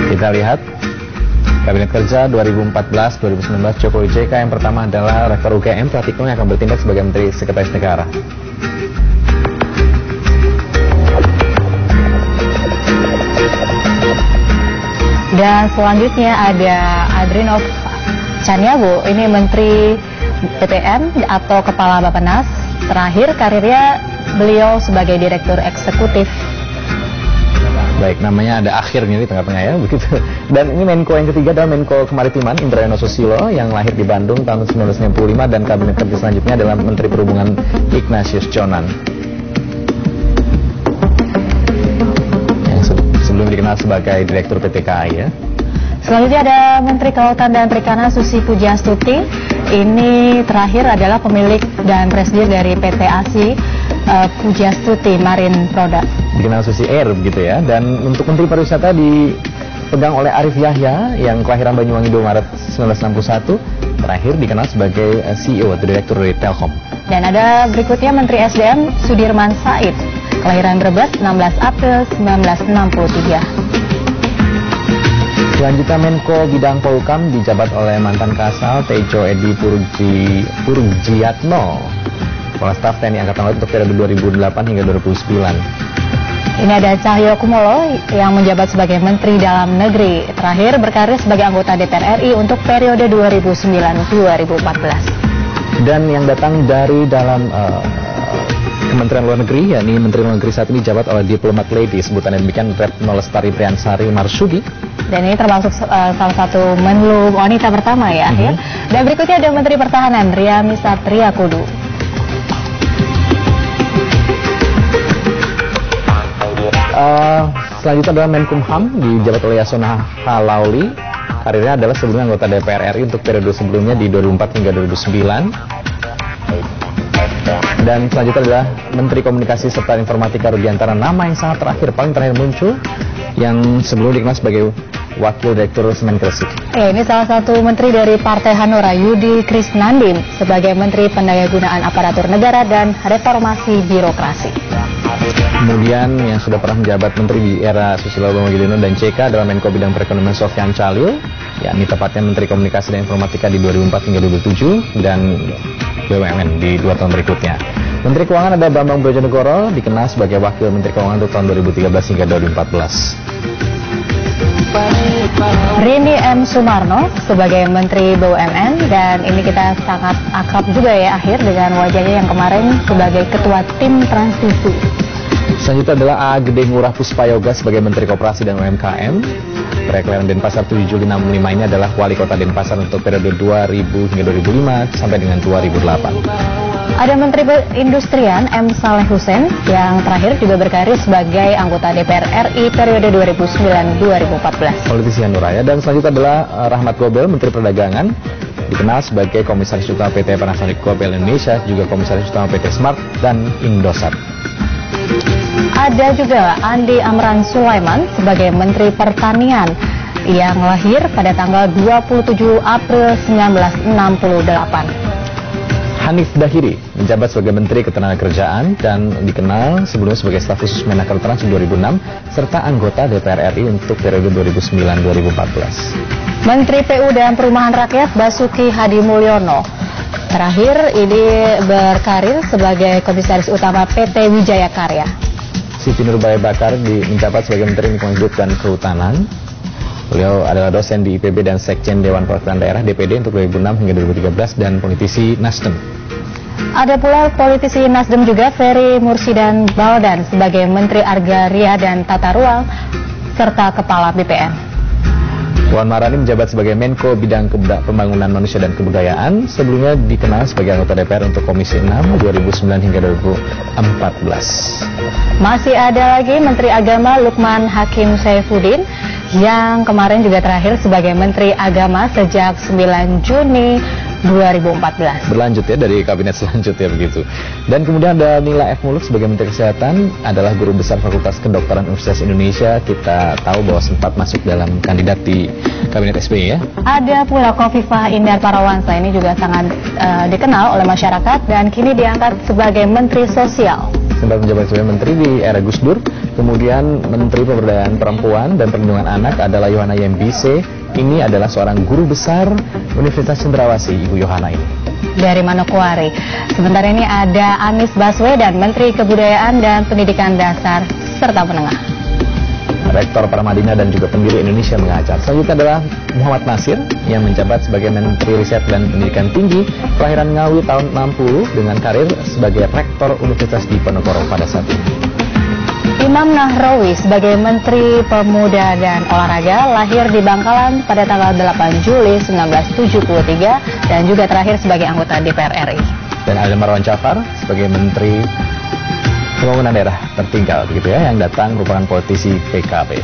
Kita lihat Kabinet Kerja 2014-2019 Jokowi JK yang pertama adalah Rektor UGM Pratikno yang akan bertindak sebagai Menteri Sekretaris Negara. Dan selanjutnya ada Adrinov Caniago, ini Menteri BPN atau Kepala Bappenas. Terakhir karirnya beliau sebagai Direktur Eksekutif. Baik, namanya ada akhirnya di tengah-tengah ya, begitu. Dan ini Menko yang ketiga adalah Menko Kemaritiman Indrayana Susilo yang lahir di Bandung tahun 1995, dan Kabinet Kerja selanjutnya adalah Menteri Perhubungan Ignatius Jonan. Yang sebelum dikenal sebagai Direktur PT KAI ya. Selanjutnya ada Menteri Kelautan dan Perikanan Susi Pujiastuti. Ini terakhir adalah pemilik dan presiden dari PT ASI Pujiastuti Marine Product. Dikenal Susi Air begitu ya. Dan untuk Menteri Pariwisata dipegang oleh Arif Yahya yang kelahiran Banyuwangi 2 Maret 1961. Terakhir dikenal sebagai CEO atau Direktur dari Telkom. Dan ada berikutnya Menteri SDM Sudirman Said, kelahiran Brebes 16 April 1963. Selanjutnya Menko Bidang Polhukam dijabat oleh mantan Kasal Tejo Edi Purjiatno, Kepala Staf TNI Angkatan Laut untuk periode 2008 hingga 2009. Ini ada Cahyo Kumolo yang menjabat sebagai Menteri Dalam Negeri. Terakhir berkarir sebagai anggota DPR RI untuk periode 2009-2014. Dan yang datang dari dalam Kementerian Luar Negeri, yakni Menteri Luar Negeri saat ini dijabat oleh Diplomat Lady, sebutannya demikian Retno Lestari Priyansari Marsudi. Dan ini termasuk salah satu Menlu wanita pertama ya. Dan berikutnya ada Menteri Pertahanan Ria Misatria Kudu. Selanjutnya adalah Menkumham dijabat oleh Yasona Halauli. Karirnya adalah sebelumnya anggota DPR RI untuk periode sebelumnya di 2004 hingga 2009. Dan selanjutnya adalah Menteri Komunikasi serta Informatika Rudiantara, nama yang sangat terakhir, paling terakhir muncul, yang sebelum dikenal sebagai Wakil Direktur Semen Gresik. Ya, ini salah satu menteri dari Partai Hanura, Yudi Krisnandin, sebagai Menteri Pendayagunaan Aparatur Negara dan Reformasi Birokrasi. Kemudian yang sudah pernah menjabat menteri di era Susilo Bambang Yudhoyono dan JK adalah Menko Bidang Perekonomian Sofyan Chalil, yakni tepatnya Menteri Komunikasi dan Informatika di 2004 hingga 2007 dan BUMN di 2 tahun berikutnya. Menteri Keuangan ada Bambang Brojonegoro, dikenal sebagai Wakil Menteri Keuangan untuk tahun 2013 hingga 2014. Rini M. Sumarno sebagai Menteri BUMN, dan ini kita sangat akrab juga ya akhir dengan wajahnya yang kemarin sebagai Ketua Tim Transisi. Selanjutnya adalah A. Gede Ngurah Puspayoga sebagai Menteri Koperasi dan UMKM. Perekonomian Denpasar 7 Juli 65 ini adalah Wali Kota Denpasar untuk periode 2000 hingga 2005 sampai dengan 2008. Ada Menteri Perindustrian M. Saleh Hussein yang terakhir juga berkarir sebagai anggota DPR RI periode 2009-2014. Politisi Hanura ya. Dan selanjutnya adalah Rahmat Gobel, Menteri Perdagangan, dikenal sebagai Komisaris Utama PT Panasonic Gobel Indonesia, juga Komisaris Utama PT Smart dan Indosat. Ada juga Andi Amran Sulaiman sebagai Menteri Pertanian yang lahir pada tanggal 27 April 1968. Hanif Dahiri menjabat sebagai Menteri Ketenagakerjaan dan dikenal sebelumnya sebagai staf khusus Menaker Trans 2006 serta anggota DPR RI untuk periode 2009-2014. Menteri PU dan Perumahan Rakyat Basuki Hadi Mulyono terakhir ini berkarir sebagai Komisaris Utama PT Wijaya Karya. Siti Nurbaya Bakar menjabat sebagai Menteri Lingkungan Hidup dan Kehutanan. Beliau adalah dosen di IPB dan Sekjen Dewan Perwakilan Daerah DPD untuk 2006 hingga 2013 dan politisi Nasdem. Ada pula politisi Nasdem juga Ferry Mursidan Baldan sebagai Menteri Agraria dan Tata Ruang serta Kepala BPN. Puan Maharani menjabat sebagai Menko Bidang Pembangunan Manusia dan Kebudayaan, sebelumnya dikenal sebagai anggota DPR untuk Komisi 6 2009 hingga 2014. Masih ada lagi Menteri Agama Lukman Hakim Saifuddin yang kemarin juga terakhir sebagai Menteri Agama sejak 9 Juni 2014. Berlanjut ya dari kabinet selanjutnya begitu. Dan kemudian ada Nila F. Muluk sebagai Menteri Kesehatan, adalah Guru Besar Fakultas Kedokteran Universitas Indonesia. Kita tahu bahwa sempat masuk dalam kandidat di kabinet SBY ya. Ada pula Khofifah Indar Parawansa, ini juga sangat dikenal oleh masyarakat dan kini diangkat sebagai Menteri Sosial. sempat menjabat sebagai menteri di era Gus Dur. Kemudian Menteri Pemberdayaan Perempuan dan Perlindungan Anak adalah Yohana Yembise. Ini adalah seorang guru besar Universitas Cendrawasih, Ibu Yohana ini. Dari Manokwari. Sementara ini ada Anies Baswedan, Menteri Kebudayaan dan Pendidikan Dasar serta Menengah. Rektor Paramadina dan juga pendiri Indonesia Mengajar. Selanjutnya adalah Muhammad Nasir yang menjabat sebagai Menteri Riset dan Pendidikan Tinggi, kelahiran Ngawi tahun 60 dengan karir sebagai Rektor Universitas Diponegoro pada saat ini. Imam Nahrawi sebagai Menteri Pemuda dan Olahraga, lahir di Bangkalan pada tanggal 8 Juli 1973 dan juga terakhir sebagai anggota DPR RI. Dan ada Marwan Jafar sebagai Menteri Pembangunan Daerah Tertinggal begitu ya, yang datang merupakan politisi PKB.